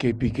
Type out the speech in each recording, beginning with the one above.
KPK,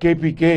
KPK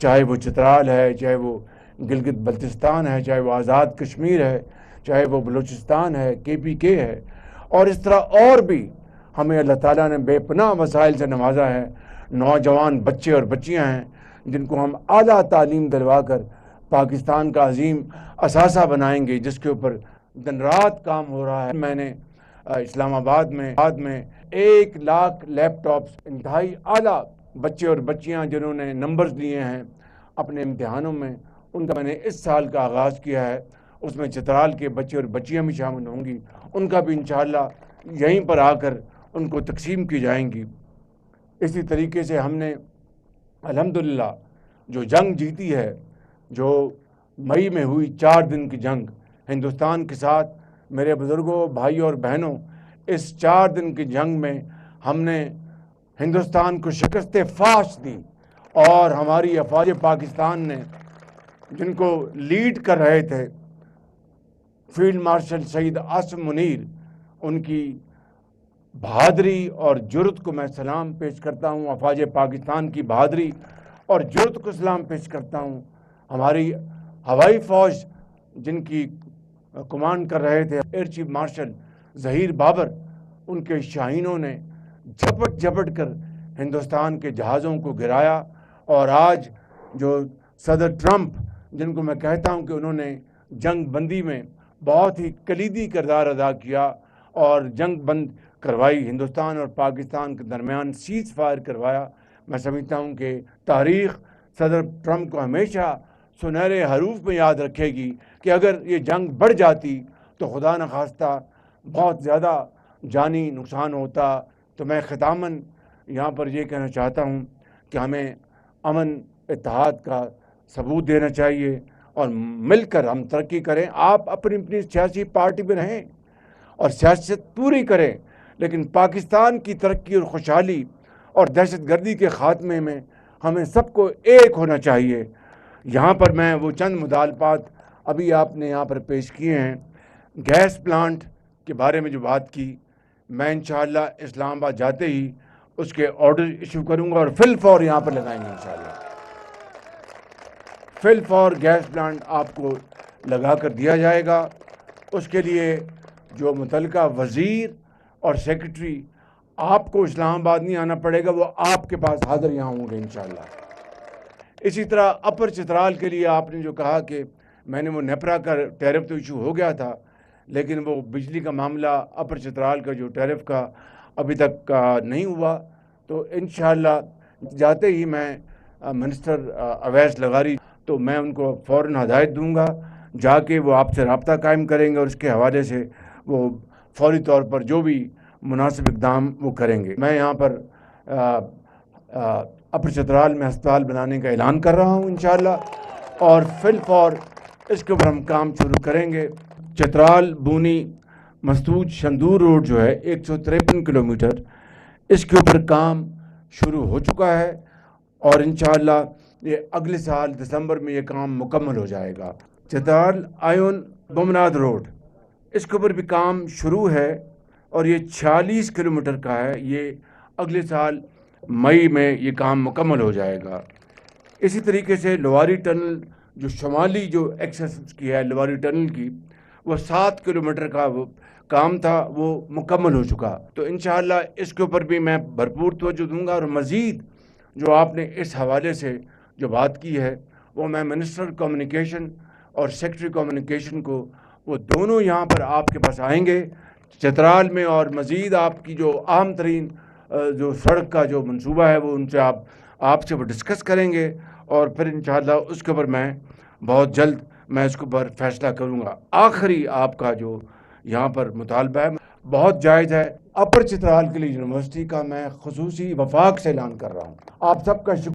چاہے وہ چترال ہے، چاہے وہ گلگت بلتستان ہے، چاہے وہ آزاد کشمیر ہے، چاہے وہ بلوچستان ہے، KPK ہے، اور اس طرح اور بھی ہمیں اللہ تعالیٰ نے بے پناہ وسائل سے نوازا ہے۔ نوجوان بچے اور بچیاں ہیں جن کو ہم اعلیٰ تعلیم دلوا کر پاکستان کا عظیم اثاثہ بنائیں گے، جس کے اوپر دن رات کام ہو رہا ہے۔ میں نے اسلام آباد میں 1,00,000 لیپ ٹاپس انتہائی اعلیٰ بچے اور بچیاں جنہوں نے نمبرز لیے ہیں اپنے امتحانوں میں، ان کا میں نے اس سال کا آغاز کیا ہے۔ اس میں چترال کے بچے اور بچیاں بھی شامل ہوں گی، ان کا بھی انشاءاللہ یہیں پر آ کر ان کو تقسیم کی جائیں گی۔ اسی طریقے سے ہم نے الحمدللہ جو جنگ جیتی ہے، جو مئی میں ہوئی 4 دن کی جنگ ہندوستان کے ساتھ، میرے بزرگوں، بھائیوں اور بہنوں، اس 4 دن کی جنگ میں ہم نے ہندوستان کو شکست فاش دی، اور ہماری افواج پاکستان نے، جن کو لیڈ کر رہے تھے فیلڈ مارشل سعید عاصم منیر، ان کی بہادری اور جرأت کو میں سلام پیش کرتا ہوں۔ افواج پاکستان کی بہادری اور جرأت کو سلام پیش کرتا ہوں۔ ہماری ہوائی فوج جن کی کمانڈ کر رہے تھے air chief marshal Zaheer Babar, ان کے شاہینوں نے جھپٹ جھپٹ کر ہندوستان کے جہازوں کو گرایا، اور آج جو صدر ٹرمپ، جن کو میں کہتا ہوں کہ انہوں نے جنگ بندی میں بہت ہی کلیدی کردار ادا کیا اور جنگ بند کروائی، ہندوستان اور پاکستان کے درمیان سیز فائر کروایا، میں سمجھتا ہوں کہ تاریخ صدر ٹرمپ کو ہمیشہ سنہرے حروف میں یاد رکھے گی کہ اگر یہ جنگ بڑھ جاتی تو خدا نخواستہ بہت زیادہ جانی نقصان ہوتا۔ تو میں ختاماً یہاں پر یہ کہنا چاہتا ہوں کہ ہمیں امن اتحاد کا ثبوت دینا چاہیے اور مل کر ہم ترقی کریں۔ آپ اپنی اپنی سیاسی پارٹی میں رہیں اور سیاست پوری کریں، لیکن پاکستان کی ترقی اور خوشحالی اور دہشت گردی کے خاتمے میں ہمیں سب کو ایک ہونا چاہیے۔ یہاں پر میں وہ چند مطالبات ابھی آپ نے یہاں پر پیش کیے ہیں، گیس پلانٹ کے بارے میں جو بات کی، میں انشاءاللہ اسلام آباد جاتے ہی اس کے آرڈر ایشو کروں گا اور فی الفور یہاں پر لگائیں گے انشاءاللہ۔ فی الفور گیس پلانٹ آپ کو لگا کر دیا جائے گا۔ اس کے لیے جو متعلقہ وزیر اور سیکرٹری، آپ کو اسلام آباد نہیں آنا پڑے گا، وہ آپ کے پاس حاضر یہاں ہوں گے انشاءاللہ۔ اسی طرح اپر چترال کے لیے آپ نے جو کہا کہ میں نے وہ نیپرا کا ٹیرف تو ایشو ہو گیا تھا، لیکن وہ بجلی کا معاملہ اپر چترال کا جو ٹیرف کا ابھی تک نہیں ہوا، تو انشاءاللہ جاتے ہی میں منسٹر اویس لغاری، تو میں ان کو فوراً ہدایت دوں گا، جا کے وہ آپ سے رابطہ قائم کریں گے اور اس کے حوالے سے وہ فوری طور پر جو بھی مناسب اقدام وہ کریں گے۔ میں یہاں پر اپر چترال میں ہسپتال بنانے کا اعلان کر رہا ہوں انشاءاللہ، اور فی الفور اس کے اوپر ہم کام شروع کریں گے۔ چترال بونی مسدود شندور روڈ جو ہے 153 کلومیٹر، اس کے اوپر کام شروع ہو چکا ہے، اور انشاءاللہ یہ اگلے سال دسمبر میں یہ کام مکمل ہو جائے گا۔ چترال آئون بمناد روڈ، اس کے اوپر بھی کام شروع ہے، اور یہ 46 کلومیٹر کا ہے، یہ اگلے سال مئی میں یہ کام مکمل ہو جائے گا۔ اسی طریقے سے لواری ٹنل جو شمالی جو ایکسس کی ہے لواری ٹنل کی، وہ 7 کلومیٹر کا وہ کام تھا، وہ مکمل ہو چکا۔ تو انشاءاللہ اس کے اوپر بھی میں بھرپور توجہ دوں گا، اور مزید جو آپ نے اس حوالے سے جو بات کی ہے، وہ میں منسٹر کمیونیکیشن اور سیکرٹری کمیونیکیشن کو، وہ دونوں یہاں پر آپ کے پاس آئیں گے چترال میں، اور مزید آپ کی جو عام ترین جو سڑک کا جو منصوبہ ہے وہ ان سے آپ سے وہ ڈسکس کریں گے، اور پھر انشاءاللہ اس کے اوپر میں بہت جلد میں اس کے اوپر فیصلہ کروں گا۔ آخری آپ کا جو یہاں پر مطالبہ ہے بہت جائز ہے۔ اپر چترال کے لیے یونیورسٹی کا میں خصوصی وفاق سے اعلان کر رہا ہوں۔ آپ سب کا شکریہ۔